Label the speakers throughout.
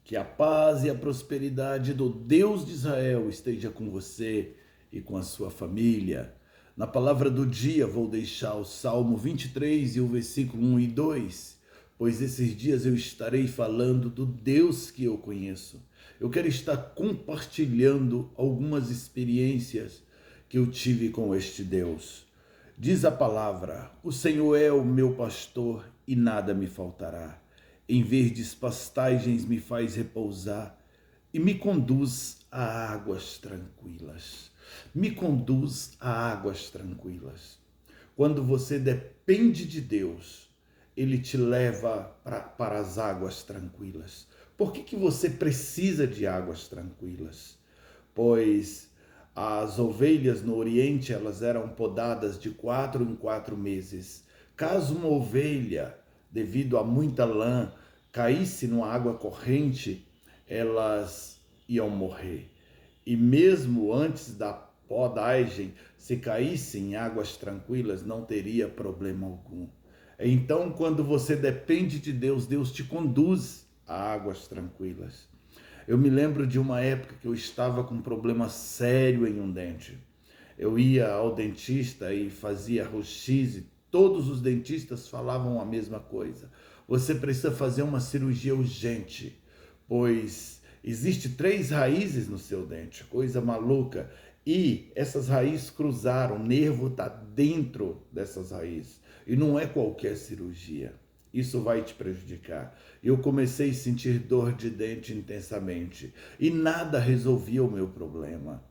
Speaker 1: Que a paz e a prosperidade do Deus de Israel esteja com você e com a sua família. Na palavra do dia vou deixar o Salmo 23 e o versículo 1 e 2, pois esses dias eu estarei falando do Deus que eu conheço. Eu quero estar compartilhando algumas experiências que eu tive com este Deus. Diz a palavra: o Senhor é o meu pastor e nada me faltará. Em verdes pastagens me faz repousar e me conduz a águas tranquilas. Me conduz a águas tranquilas. Quando você depende de Deus, Ele te leva para as águas tranquilas. Por que você precisa de águas tranquilas? Pois as ovelhas no Oriente, elas eram podadas de 4 em 4 meses. Caso uma ovelha, devido a muita lã, caísse numa água corrente, elas iam morrer. E mesmo antes da podagem, se caísse em águas tranquilas, não teria problema algum. Então, quando você depende de Deus, Deus te conduz a águas tranquilas. Eu me lembro de uma época que eu estava com um problema sério em um dente. Eu ia ao dentista e fazia raio-x e todos os dentistas falavam a mesma coisa. Você precisa fazer uma cirurgia urgente, pois existe 3 raízes no seu dente, coisa maluca. E essas raízes cruzaram, o nervo está dentro dessas raízes. E não é qualquer cirurgia. Isso vai te prejudicar. Eu comecei a sentir dor de dente intensamente e nada resolvia o meu problema.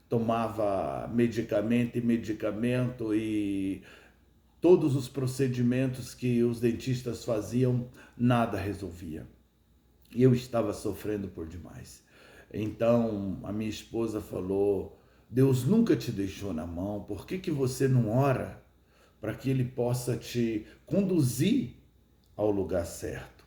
Speaker 1: Tomava medicamento e todos os procedimentos que os dentistas faziam, nada resolvia. E eu estava sofrendo por demais. Então a minha esposa falou: Deus nunca te deixou na mão, por que você não ora para que Ele possa te conduzir ao lugar certo?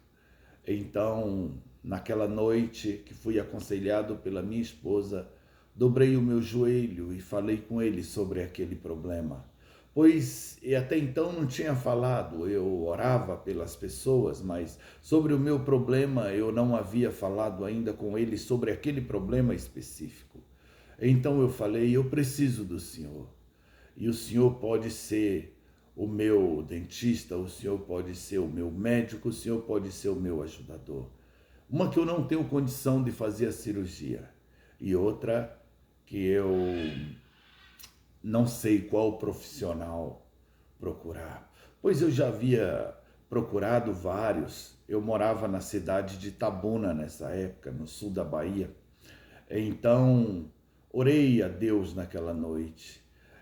Speaker 1: Então, naquela noite que fui aconselhado pela minha esposa, dobrei o meu joelho e falei com ele sobre aquele problema. Pois até então não tinha falado, eu orava pelas pessoas, mas sobre o meu problema eu não havia falado ainda com ele sobre aquele problema específico. Então eu falei: eu preciso do Senhor. E o Senhor pode ser o meu dentista, o Senhor pode ser o meu médico, o Senhor pode ser o meu ajudador. Uma que eu não tenho condição de fazer a cirurgia e outra que eu não sei qual profissional procurar. Pois eu já havia procurado vários. Eu morava na cidade de Itabuna nessa época, no sul da Bahia. Então, orei a Deus naquela noite.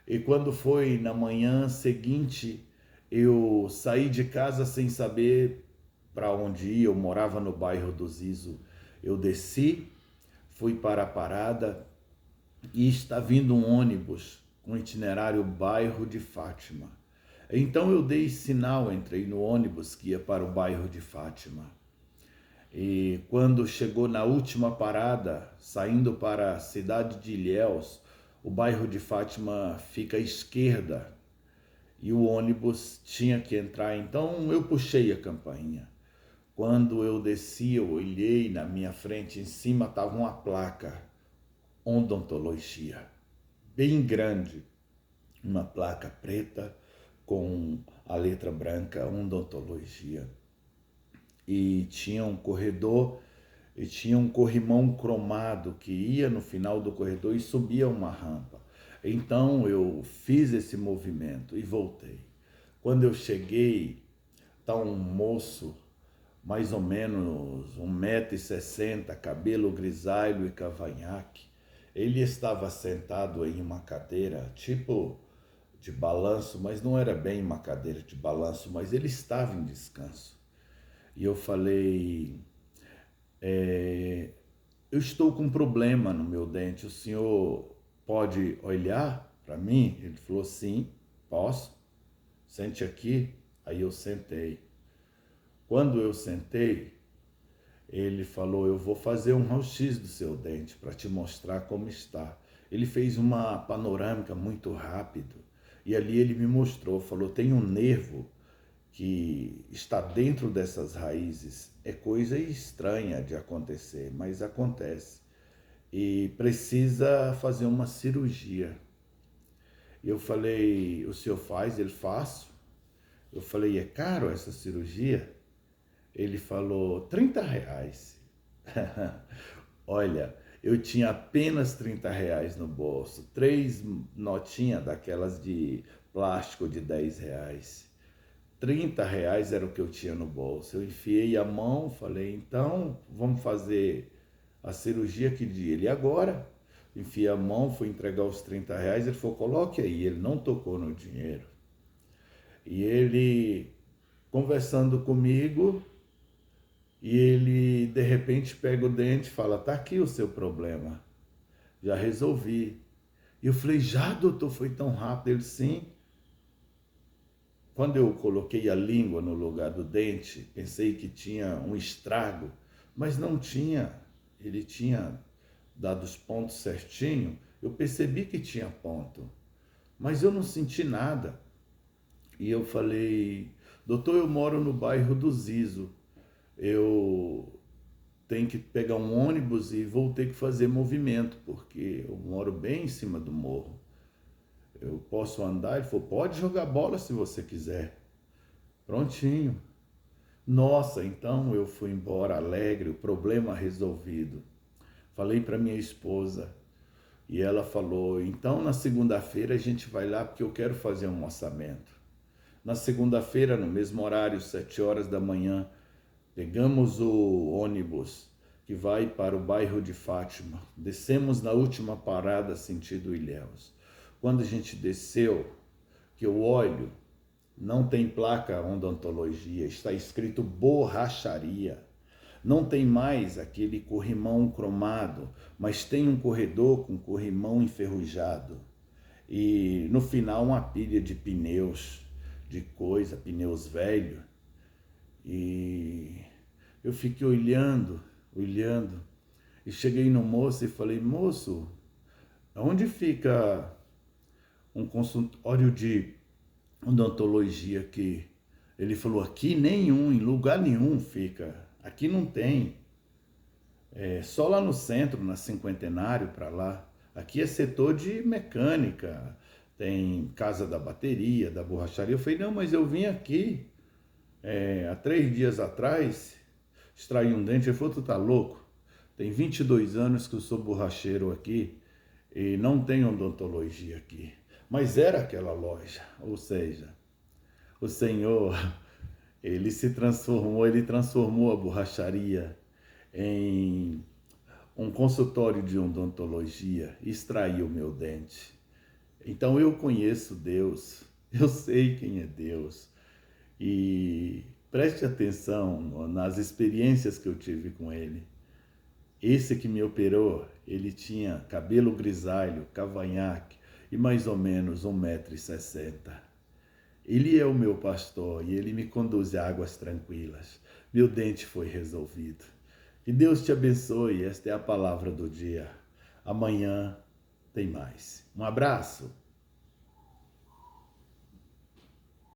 Speaker 1: E quando foi na manhã seguinte, eu saí de casa sem saber para onde ir. Eu morava no bairro do Zizo. Eu desci, fui para a parada e está vindo um ônibus com itinerário bairro de Fátima. Então eu dei sinal, entrei no ônibus que ia para o bairro de Fátima. E quando chegou na última parada, saindo para a cidade de Ilhéus, o bairro de Fátima fica à esquerda e o ônibus tinha que entrar. Então eu puxei a campainha. Quando eu desci, eu olhei na minha frente, em cima estava uma placa, odontologia, bem grande, uma placa preta com a letra branca, odontologia. E tinha um corredor e tinha um corrimão cromado que ia no final do corredor e subia uma rampa. Então eu fiz esse movimento e voltei. Quando eu cheguei, tá um moço, mais ou menos 1,60 m, cabelo grisalho e cavanhaque. Ele estava sentado em uma cadeira, tipo de balanço, mas não era bem uma cadeira de balanço, mas ele estava em descanso. E eu falei: eu estou com um problema no meu dente, o senhor pode olhar para mim? Ele falou: sim, posso, sente aqui. Aí eu sentei. Quando eu sentei, ele falou: eu vou fazer um raio-x do seu dente para te mostrar como está. Ele fez uma panorâmica muito rápido e ali ele me mostrou, falou: tem um nervo que está dentro dessas raízes é coisa estranha de acontecer, mas acontece. E precisa fazer uma cirurgia. Eu falei, o senhor faz? Ele faço. Eu falei, é caro essa cirurgia? Ele falou, R$ 30. Olha, eu tinha apenas R$ 30 no bolso, 3 notinhas daquelas de plástico de R$ 10. R$ 30 era o que eu tinha no bolso. Eu enfiei a mão, falei, então vamos fazer a cirurgia que dia? Ele, agora? Enfiei a mão, fui entregar os R$ 30, ele falou, coloque aí. Ele não tocou no dinheiro. E ele, conversando comigo, e ele de repente pega o dente e fala, tá aqui o seu problema, já resolvi. E eu falei, já doutor, foi tão rápido? Ele, sim. Quando eu coloquei a língua no lugar do dente, pensei que tinha um estrago, mas não tinha. Ele tinha dado os pontos certinho, eu percebi que tinha ponto, mas eu não senti nada. E eu falei, doutor, eu moro no bairro do Zizo, eu tenho que pegar um ônibus e vou ter que fazer movimento, porque eu moro bem em cima do morro. Eu posso andar? Ele falou, pode jogar bola se você quiser. Prontinho. Nossa, então eu fui embora alegre, o problema resolvido. Falei para minha esposa e ela falou, então na segunda-feira a gente vai lá porque eu quero fazer um orçamento. Na segunda-feira, no mesmo horário, 7 horas da manhã, pegamos o ônibus que vai para o bairro de Fátima. Descemos na última parada, sentido Ilhéus. Quando a gente desceu, que eu olho, não tem placa odontologia, está escrito borracharia. Não tem mais aquele corrimão cromado, mas tem um corredor com corrimão enferrujado. E no final uma pilha de pneus, pneus velhos. E eu fiquei olhando, e cheguei no moço e falei, moço, onde fica um consultório de odontologia aqui? Ele falou, aqui nenhum, em lugar nenhum fica, aqui não tem, só lá no centro, na Cinquentenário para lá, aqui é setor de mecânica, tem casa da bateria, da borracharia. Eu falei, não, mas eu vim aqui há 3 dias atrás, extraí um dente. Ele falou, tu tá louco? Tem 22 anos que eu sou borracheiro aqui e não tem odontologia aqui. Mas era aquela loja, ou seja, o Senhor, ele transformou a borracharia em um consultório de odontologia, extraiu meu dente. Então eu conheço Deus, eu sei quem é Deus. E preste atenção nas experiências que eu tive com ele. Esse que me operou, ele tinha cabelo grisalho, cavanhaque e mais ou menos 1,60 m. Ele é o meu pastor e ele me conduz a águas tranquilas. Meu dente foi resolvido. Que Deus te abençoe. Esta é a palavra do dia. Amanhã tem mais. Um abraço.